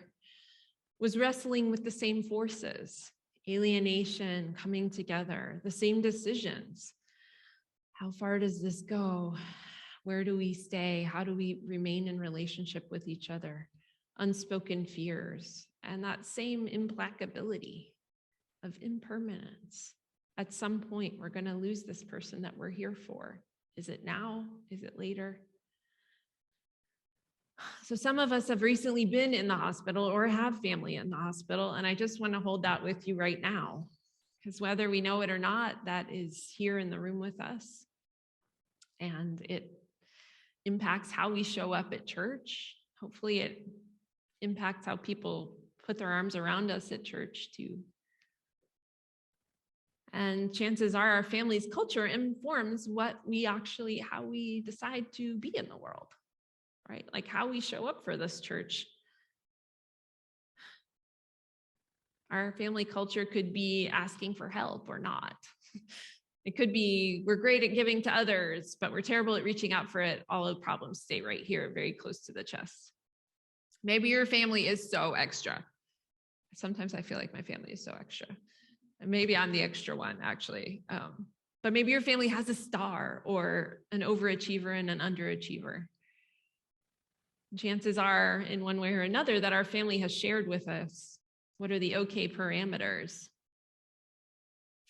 was wrestling with the same forces, alienation, coming together, the same decisions. How far does this go? Where do we stay? How do we remain in relationship with each other? Unspoken fears, and that same implacability of impermanence. At some point, we're going to lose this person that we're here for. Is it now? Is it later? So some of us have recently been in the hospital or have family in the hospital, and I just want to hold that with you right now, because whether we know it or not, that is here in the room with us, and it impacts how we show up at church. Hopefully it impacts how people put their arms around us at church too. And chances are our family's culture informs how we decide to be in the world, right? Like how we show up for this church. Our family culture could be asking for help or not. It could be, we're great at giving to others, but we're terrible at reaching out for it. All the problems stay right here, very close to the chest. Maybe your family is so extra. Sometimes I feel like my family is so extra. And maybe I'm the extra one, actually. But maybe your family has a star or an overachiever and an underachiever. Chances are, in one way or another, that our family has shared with us what are the okay parameters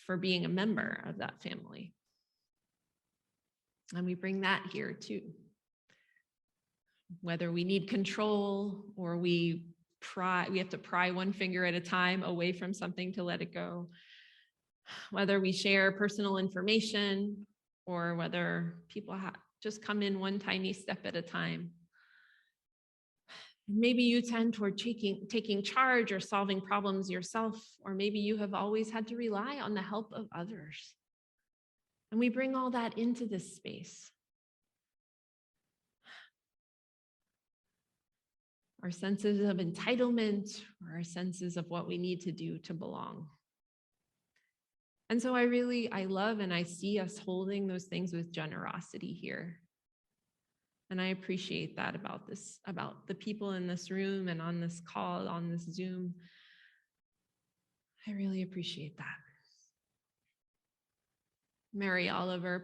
for being a member of that family. And we bring that here too. Whether we need control or we have to pry one finger at a time away from something to let it go. Whether we share personal information or whether people just come in one tiny step at a time. Maybe you tend toward taking charge or solving problems yourself, or maybe you have always had to rely on the help of others. And we bring all that into this space. Our senses of entitlement, or our senses of what we need to do to belong. And so I love and I see us holding those things with generosity here. And I appreciate that about the people in this room and on this call, on this Zoom. I really appreciate that.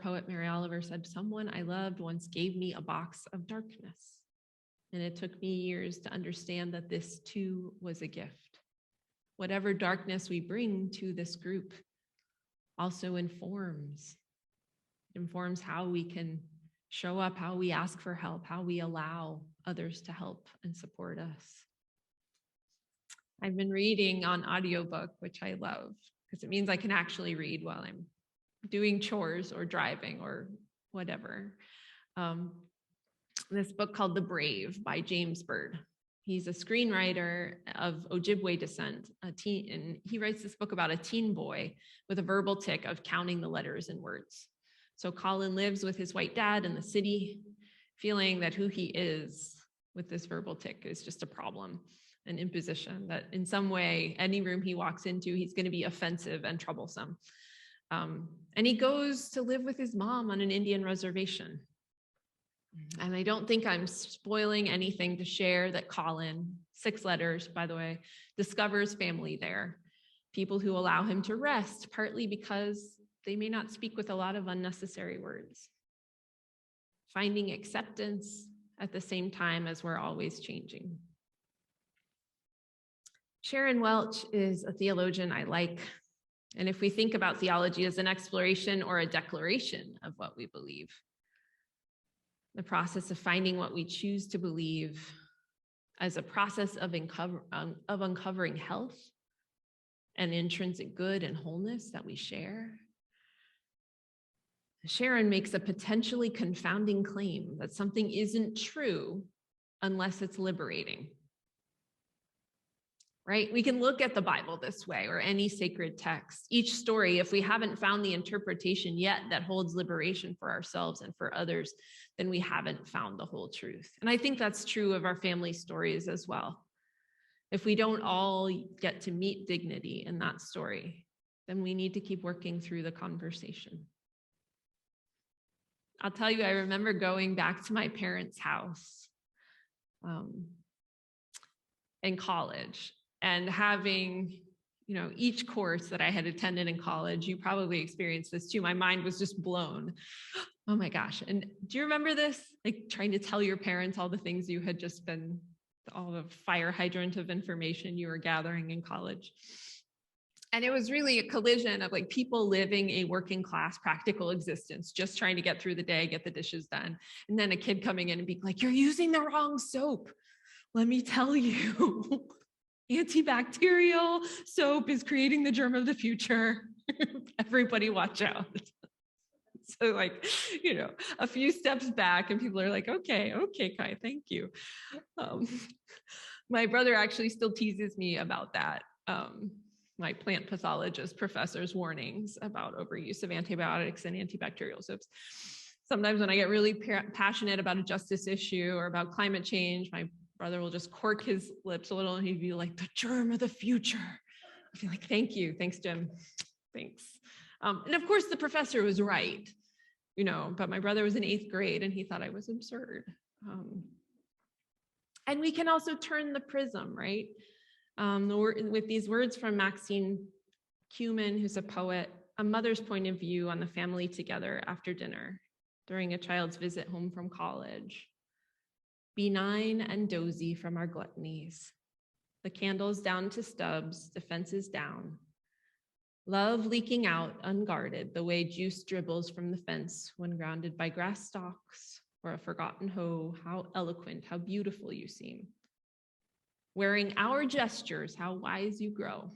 Poet Mary Oliver said, "Someone I loved once gave me a box of darkness. And it took me years to understand that this too was a gift. Whatever darkness we bring to this group also informs how we can show up, how we ask for help, how we allow others to help and support us." I've been reading on audiobook, which I love, because it means I can actually read while I'm doing chores or driving or whatever. This book called The Brave by James Bird. He's a screenwriter of Ojibwe descent, and he writes this book about a teen boy with a verbal tic of counting the letters and words. So Colin lives with his white dad in the city, feeling that who he is with this verbal tic is just a problem, an imposition, that in some way, any room he walks into, he's going to be offensive and troublesome. And he goes to live with his mom on an Indian reservation. And I don't think I'm spoiling anything to share that Colin, 6 letters, by the way, discovers family there. People who allow him to rest, partly because they may not speak with a lot of unnecessary words. Finding acceptance at the same time as we're always changing. Sharon Welch is a theologian I like. And if we think about theology as an exploration or a declaration of what we believe, the process of finding what we choose to believe as a process of uncovering health and intrinsic good and wholeness that we share. Sharon makes a potentially confounding claim that something isn't true unless it's liberating. Right? We can look at the Bible this way, or any sacred text. Each story, if we haven't found the interpretation yet that holds liberation for ourselves and for others, then we haven't found the whole truth. And I think that's true of our family stories as well. If we don't all get to meet dignity in that story, then we need to keep working through the conversation. I'll tell you, I remember going back to my parents' house in college and having, each course that I had attended in college, you probably experienced this too. My mind was just blown. Oh my gosh. And do you remember this? Like trying to tell your parents all the things you had just been, all the fire hydrant of information you were gathering in college. And it was really a collision of like people living a working class practical existence, just trying to get through the day, get the dishes done. And then a kid coming in and being like, you're using the wrong soap. Let me tell you, antibacterial soap is creating the germ of the future. Everybody watch out. So like, a few steps back and people are like, okay, Kai, thank you. My brother actually still teases me about that. My plant pathologist professor's warnings about overuse of antibiotics and antibacterial soaps. Sometimes when I get really passionate about a justice issue or about climate change, my brother will just cork his lips a little and he'd be like, the germ of the future. I'd be like, thank you. Thanks, Jim. Thanks. And of course the professor was right, but my brother was in 8th grade and he thought I was absurd. And we can also turn the prism, right? With these words from Maxine Cuman, who's a poet, a mother's point of view on the family together after dinner during a child's visit home from college. Benign and dozy from our gluttonies, the candles down to stubs, defenses down, love leaking out unguarded the way juice dribbles from the fence when grounded by grass stalks or a forgotten hoe. How eloquent, how beautiful you seem. Wearing our gestures, how wise you grow.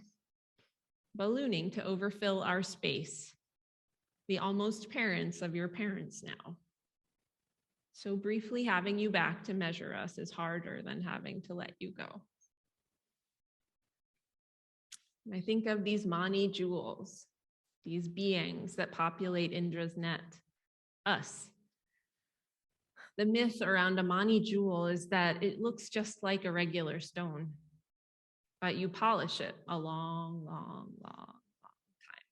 Ballooning to overfill our space. The almost parents of your parents now. So briefly having you back to measure us is harder than having to let you go. I think of these Mani jewels, these beings that populate Indra's net, us. The myth around a Mani jewel is that it looks just like a regular stone, but you polish it a long, long, long, long time.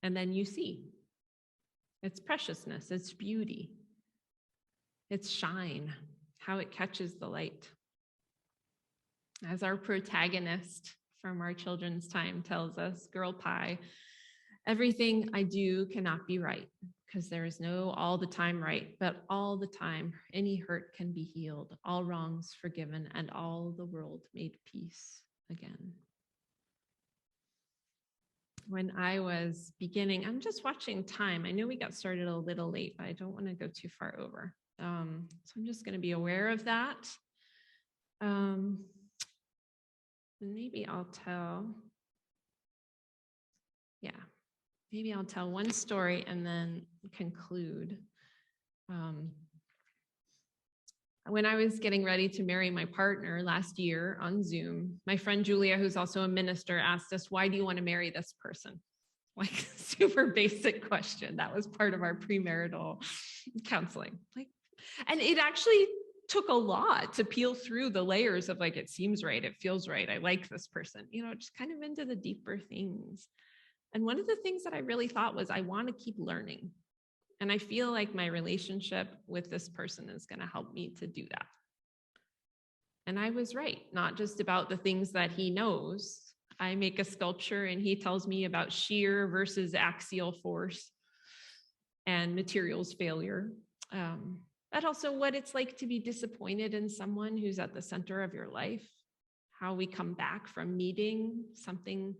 And then you see its preciousness, its beauty, its shine, how it catches the light. As our protagonist from our children's time tells us, Girl Pie, everything I do cannot be right, because there is no all the time right, but all the time any hurt can be healed, all wrongs forgiven, and all the world made peace again. When I was beginning, I'm just watching time. I know we got started a little late, but I don't want to go too far over. So I'm just going to be aware of that. Maybe I'll tell one story and then conclude. When I was getting ready to marry my partner last year on Zoom, my friend Julia, who's also a minister, asked us, why do you want to marry this person? Like, super basic question. That was part of our premarital counseling. And it actually took a lot to peel through the layers of like, it seems right, it feels right, I like this person, just kind of into the deeper things. And one of the things that I really thought was, I want to keep learning. And I feel like my relationship with this person is going to help me to do that. And I was right, not just about the things that he knows. I make a sculpture and he tells me about shear versus axial force and materials failure. But also what it's like to be disappointed in someone who's at the center of your life, how we come back from needing something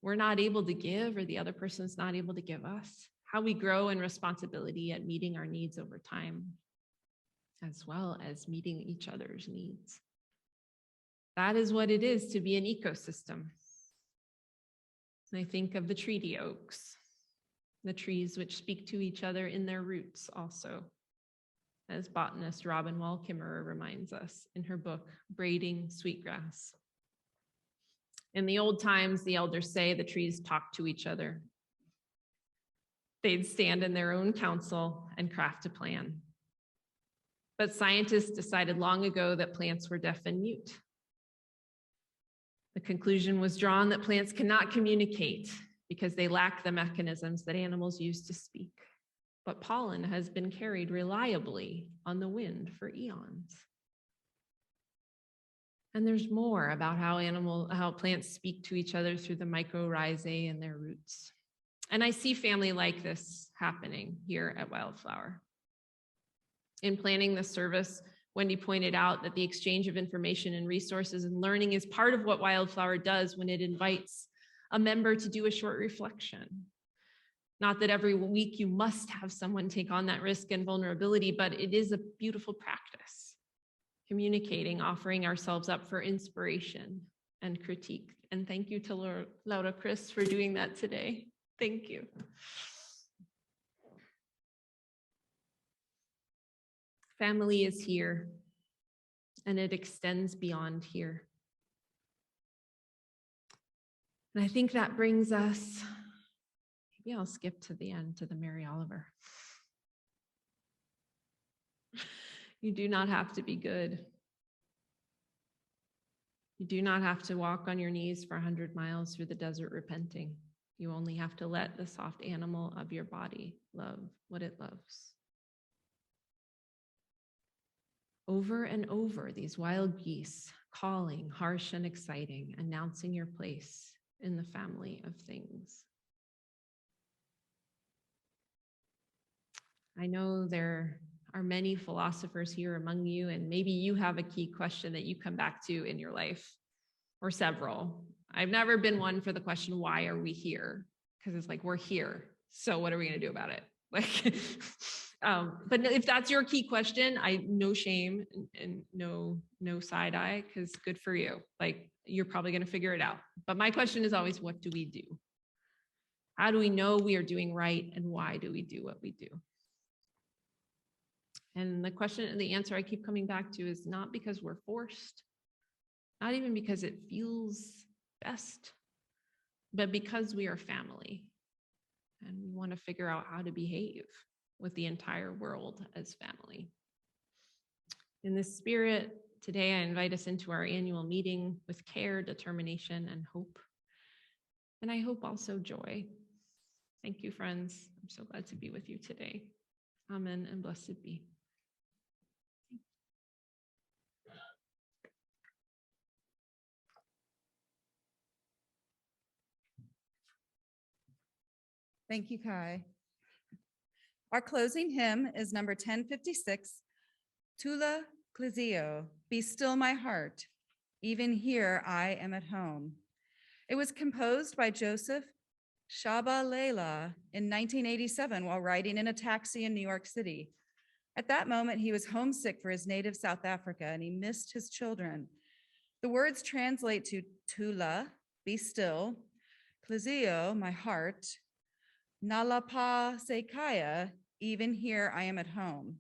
we're not able to give or the other person's not able to give us, how we grow in responsibility at meeting our needs over time, as well as meeting each other's needs. That is what it is to be an ecosystem. And I think of the treaty oaks, the trees which speak to each other in their roots also, as botanist Robin Wall Kimmerer reminds us in her book, Braiding Sweetgrass. In the old times, the elders say the trees talked to each other. They'd stand in their own council and craft a plan. But scientists decided long ago that plants were deaf and mute. The conclusion was drawn that plants cannot communicate because they lack the mechanisms that animals use to speak. But pollen has been carried reliably on the wind for eons. And there's more about how plants speak to each other through the mycorrhizae and their roots. And I see family like this happening here at Wildflower. In planning this service, Wendy pointed out that the exchange of information and resources and learning is part of what Wildflower does when it invites a member to do a short reflection. Not that every week you must have someone take on that risk and vulnerability, but it is a beautiful practice. Communicating, offering ourselves up for inspiration and critique. And thank you to Laura Chris for doing that today. Thank you. Family is here, and it extends beyond here. And I think that brings us, maybe I'll skip to the end to the Mary Oliver. You do not have to be good. You do not have to walk on your knees for 100 miles through the desert repenting. You only have to let the soft animal of your body love what it loves. Over and over, these wild geese calling, harsh and exciting, announcing your place in the family of things. I know there are many philosophers here among you, and maybe you have a key question that you come back to in your life, or several. I've never been one for the question, why are we here? Because it's like, we're here, so what are we gonna do about it? Like, but if that's your key question, no shame and no side eye, because good for you. Like, you're probably gonna figure it out. But my question is always, what do we do? How do we know we are doing right, and why do we do what we do? And the question and the answer I keep coming back to is not because we're forced, not even because it feels best, but because we are family and we want to figure out how to behave with the entire world as family. In this spirit, today I invite us into our annual meeting with care, determination, and hope. And I hope also joy. Thank you, friends. I'm so glad to be with you today. Amen and blessed be. Thank you, Kai. Our closing hymn is number 1056, Tula Clizio, Be Still My Heart, Even Here I Am at Home. It was composed by Joseph Shabalala in 1987 while riding in a taxi in New York City. At that moment, he was homesick for his native South Africa and he missed his children. The words translate to Tula, be still, Clizio, my heart, Nalapa Sekaya, even here I am at home.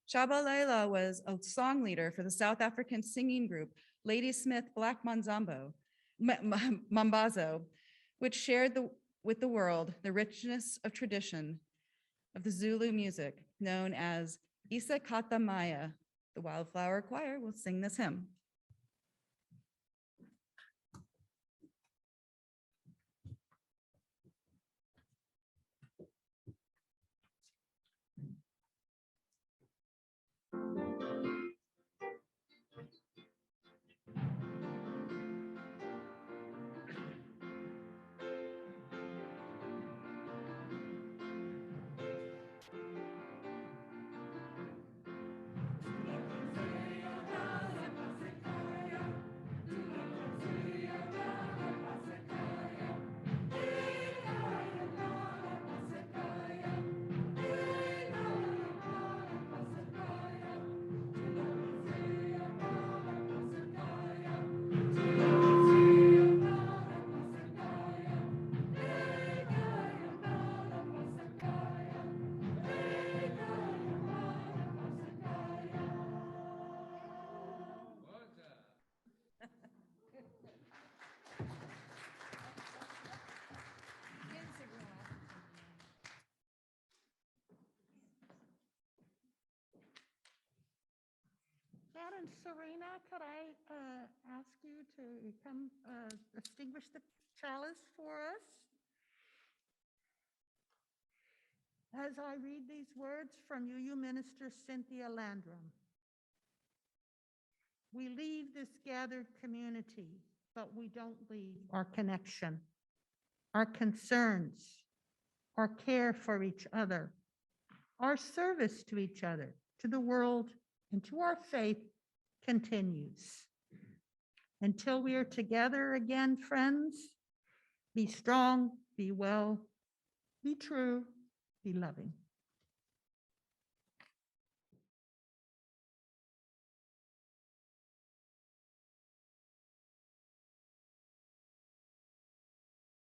Shabalala was a song leader for the South African singing group Ladysmith Black Mambazo, which shared with the world the richness of tradition of the Zulu music known as Isa Kata Maya. The Wildflower Choir will sing this hymn. And Serena, could I ask you to come extinguish the chalice for us? As I read these words from you, Minister Cynthia Landrum. We leave this gathered community, but we don't leave our connection, our concerns, our care for each other, our service to each other, to the world, and to our faith continues. Until we are together again, friends, be strong, be well, be true, be loving.